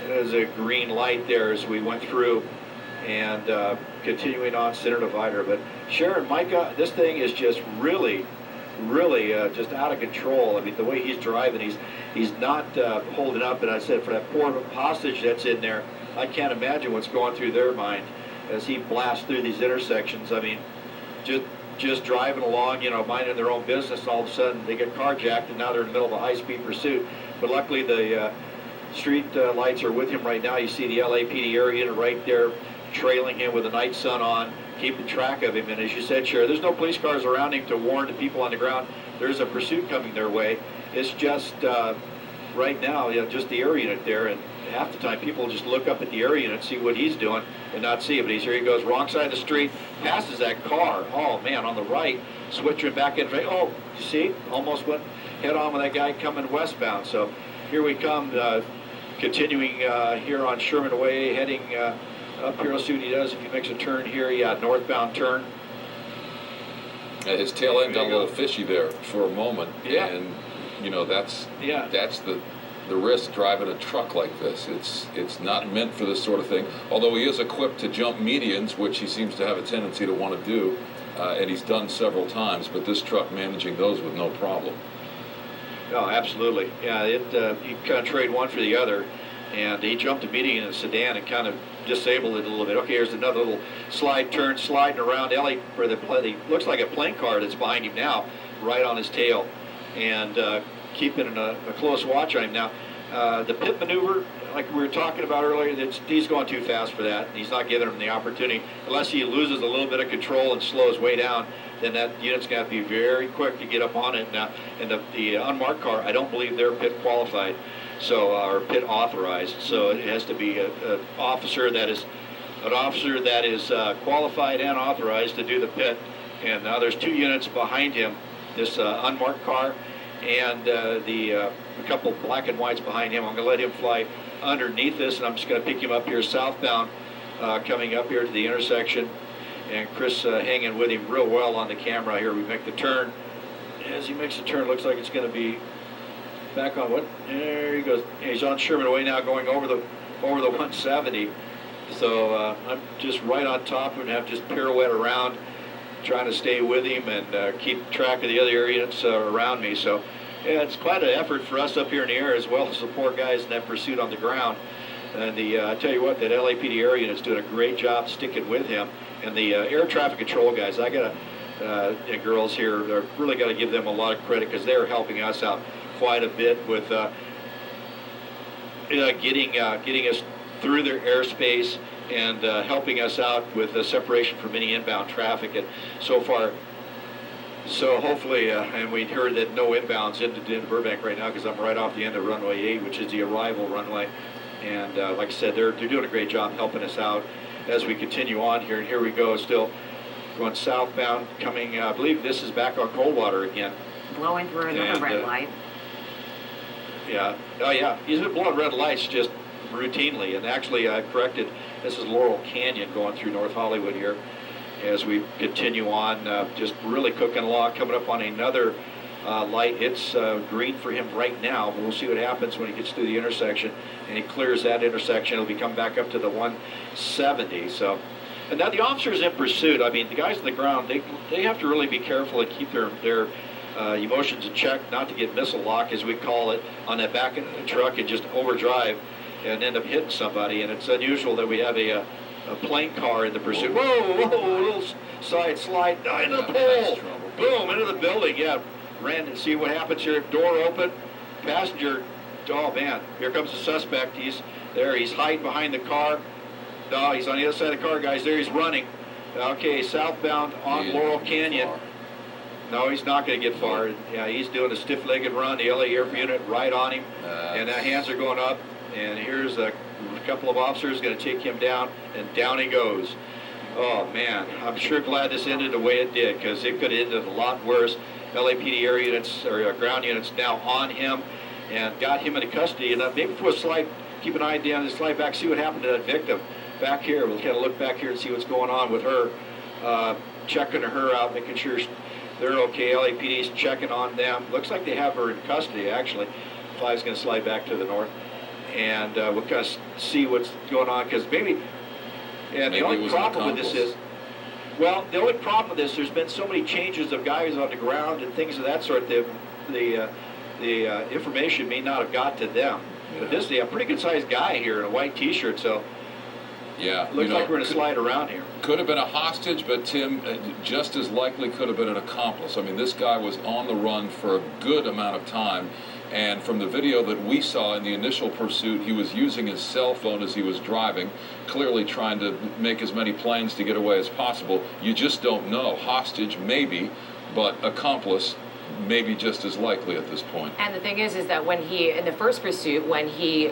There's a green light there as we went through, and continuing on center divider. But Sharon, Micah, this thing is just really just out of control. I mean, the way he's driving, he's not holding up. And I said, for that poor hostage that's in there, I can't imagine what's going through their mind as he blasts through these intersections. I mean, just driving along, you know, minding their own business, and all of a sudden they get carjacked, and now they're in the middle of a high-speed pursuit. But luckily the street lights are with him right now. You see the LAPD area unit right there trailing him with the night sun on, keeping track of him. And as you said, Cher, there's no police cars around him to warn the people on the ground there's a pursuit coming their way. It's just right now, you know, just the area unit there, and half the time people just look up at the area unit, see what he's doing, and not see it. But here he goes, wrong side of the street, passes that car. Oh man, on the right, switching back in. Oh, you see, almost went head on with that guy coming westbound. So here we come, continuing here on Sherman Way, heading up here. Let's see what he does if he makes a turn here. Yeah, northbound turn. His tail end got a little fishy there for a moment, yeah. And you know that's the risk driving a truck like this. It's not meant for this sort of thing. Although he is equipped to jump medians, which he seems to have a tendency to want to do, and he's done several times. But this truck managing those with no problem. Oh, absolutely. Yeah, you kind of trade one for the other, and he jumped a median in a sedan and kind of disabled it a little bit. Okay, here's another little slide turn, sliding around Ellie, where the looks like a plane car that's behind him now, right on his tail, and keeping a close watch on him now. The pit maneuver, like we were talking about earlier, he's going too fast for that. He's not giving him the opportunity. Unless he loses a little bit of control and slows way down, then that unit's got to be very quick to get up on it. Now, and the unmarked car, I don't believe they're pit qualified, so or pit authorized. So it has to be an officer that is qualified and authorized to do the pit. And now there's two units behind him, this unmarked car, and a couple black and whites behind him. I'm going to let him fly underneath this, and I'm just going to pick him up here southbound, coming up here to the intersection. And Chris hanging with him real well on the camera here. We make the turn. As he makes the turn, looks like it's going to be back on what? There he goes. He's on Sherman Way now, going over the 170. So I'm just right on top of him, have just pirouette around, trying to stay with him and keep track of the other units around me. So yeah, it's quite an effort for us up here in the air, as well as the poor guys in that pursuit on the ground. And I tell you what, that LAPD area unit's doing a great job sticking with him. And the air traffic control guys, I got and girls here, I really got to give them a lot of credit, because they're helping us out quite a bit with getting us through their airspace and helping us out with the separation from any inbound traffic. And so far, so hopefully, and we heard that no inbounds into Burbank right now, because I'm right off the end of runway 8, which is the arrival runway. And like I said, they're doing a great job helping us out as we continue on here. And here we go, still going southbound, coming, I believe this is back on Coldwater again. Blowing through another red light. Yeah, oh yeah, he's been blowing red lights just routinely. And actually, I've corrected, this is Laurel Canyon going through North Hollywood here as we continue on, just really cooking along, coming up on another light. It's green for him right now, but we'll see what happens when he gets through the intersection and he clears that intersection. He'll be coming back up to the 170. So, and now the officer's in pursuit. I mean, the guys on the ground, they have to really be careful and keep their emotions in check, not to get missile lock, as we call it, on that back end of the truck and just overdrive and end up hitting somebody. And it's unusual that we have a plane car in the pursuit. Whoa, little side slide into the pole. Boom, into the building. Yeah, ran and see what happens here. Door open, passenger. Oh man, here comes the suspect. He's there. He's hiding behind the car. No, he's on the other side of the car, guys. There he's running. Okay, southbound on Laurel Canyon. No, he's not going to get far. Yeah, he's doing a stiff-legged run. The LA Air Unit right on him, and the hands are going up. And here's a couple of officers going to take him down, and down he goes. Oh man, I'm sure glad this ended the way it did, because it could have ended a lot worse. LAPD air units or ground units now on him, and got him into custody. And maybe for a slide, keep an eye down and slide back, see what happened to that victim. Back here, we'll kind of look back here and see what's going on with her, checking her out, making sure they're okay. LAPD's checking on them. Looks like they have her in custody, actually. Fly's going to slide back to the north. and we'll kind of see what's going on, because maybe. And Maybe the it only was an problem with this accomplice. is, well, the only problem with this, there's been so many changes of guys on the ground and things of that sort. The information may not have got to them. But this, a pretty good-sized guy here in a white T-shirt, so Yeah, looks like we're going to slide around here. Could have been a hostage, but Tim, just as likely could have been an accomplice. I mean, this guy was on the run for a good amount of time, and from the video that we saw in the initial pursuit, he was using his cell phone as he was driving, clearly trying to make as many plans to get away as possible. You just don't know. Hostage, maybe, but accomplice, maybe just as likely at this point. And the thing is that when he, in the first pursuit, when he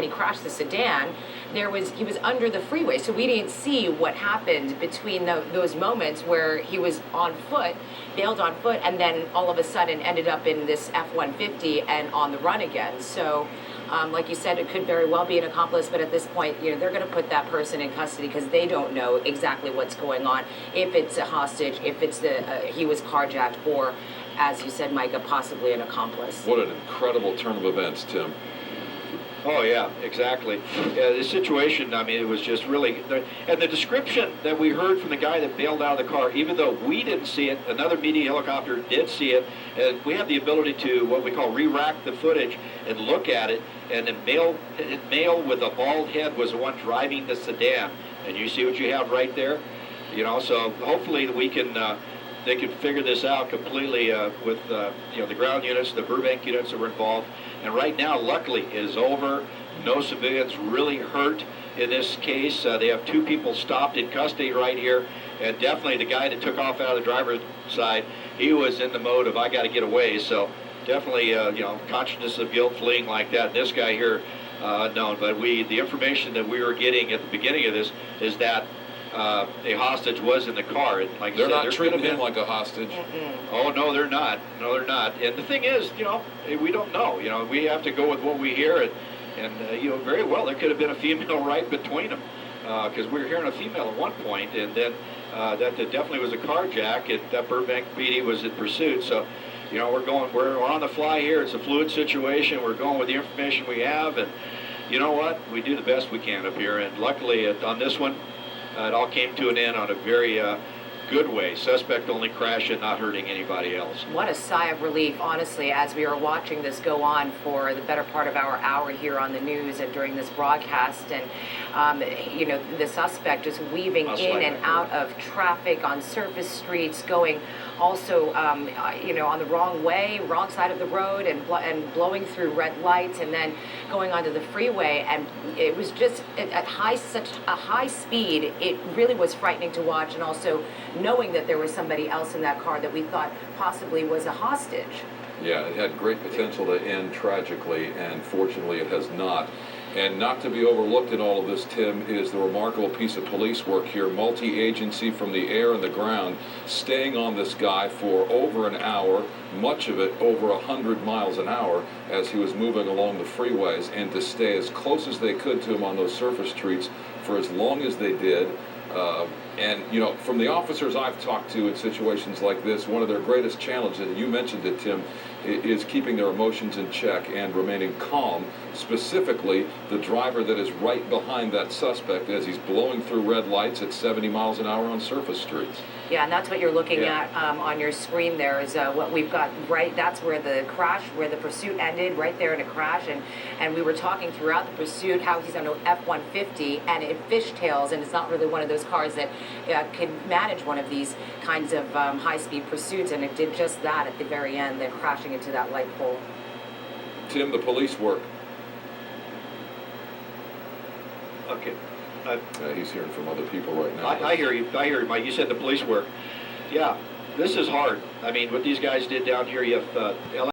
crashed the sedan, he was under the freeway, so we didn't see what happened between those moments where he was on foot, bailed on foot, and then all of a sudden ended up in this F-150 and on the run again. So, like you said, it could very well be an accomplice, but at this point, they're going to put that person in custody because they don't know exactly what's going on. If it's a hostage, if it's he was carjacked, or, as you said, Micah, possibly an accomplice. What an incredible turn of events, Tim. Oh, yeah, exactly. Yeah, the situation, I mean, it was just really, and the description that we heard from the guy that bailed out of the car, even though we didn't see it, another media helicopter did see it, and we have the ability to, what we call, re-rack the footage and look at it, and the male with a bald head was the one driving the sedan, and you see what you have right there? So hopefully we can, they can figure this out completely with the ground units, the Burbank units that were involved. And right now, luckily, it is over. No civilians really hurt in this case. They have 2 people stopped in custody right here. And definitely the guy that took off out of the driver's side, he was in the mode of, I got to get away. So definitely, consciousness of guilt, fleeing like that. This guy here, unknown. But the information that we were getting at the beginning of this is that a hostage was in the car. And like They're I said, not treating him like a hostage. Oh, no, they're not. No, they're not. And the thing is, we don't know. We have to go with what we hear. And very well, there could have been a female right between them. Because we were hearing a female at one point, and then that definitely was a carjack, and that Burbank PD was in pursuit. So, we're on the fly here. It's a fluid situation. We're going with the information we have, and you know what? We do the best we can up here. And luckily, on this one, it all came to an end on a very good way. Suspect only crashing, not hurting anybody else. What a sigh of relief, honestly, as we were watching this go on for the better part of our hour here on the news and during this broadcast. And, the suspect just weaving in and out of traffic on surface streets, going also, on the wrong way, wrong side of the road, and blowing through red lights, and then going onto the freeway. And it was just at such a high speed, it really was frightening to watch, and also knowing that there was somebody else in that car that we thought possibly was a hostage. Yeah, it had great potential to end tragically, and fortunately it has not. And not to be overlooked in all of this, Tim, is the remarkable piece of police work here, multi-agency from the air and the ground, staying on this guy for over an hour, much of it over 100 miles an hour as he was moving along the freeways, and to stay as close as they could to him on those surface streets for as long as they did. And, from the officers I've talked to in situations like this, one of their greatest challenges, and you mentioned it, Tim, is keeping their emotions in check and remaining calm, specifically the driver that is right behind that suspect as he's blowing through red lights at 70 miles an hour on surface streets. Yeah, and that's what you're looking at on your screen there is what we've got right. That's where the crash, where the pursuit ended, right there in a crash. And we were talking throughout the pursuit how he's on an F-150 and it fishtails, and it's not really one of those cars that can manage one of these kinds of high-speed pursuits, and it did just that at the very end, then crashing into that light pole. Tim, the police work. Okay. He's hearing from other people right now. I hear you, Mike. You said the police work. Yeah, this is hard. I mean, what these guys did down here, you have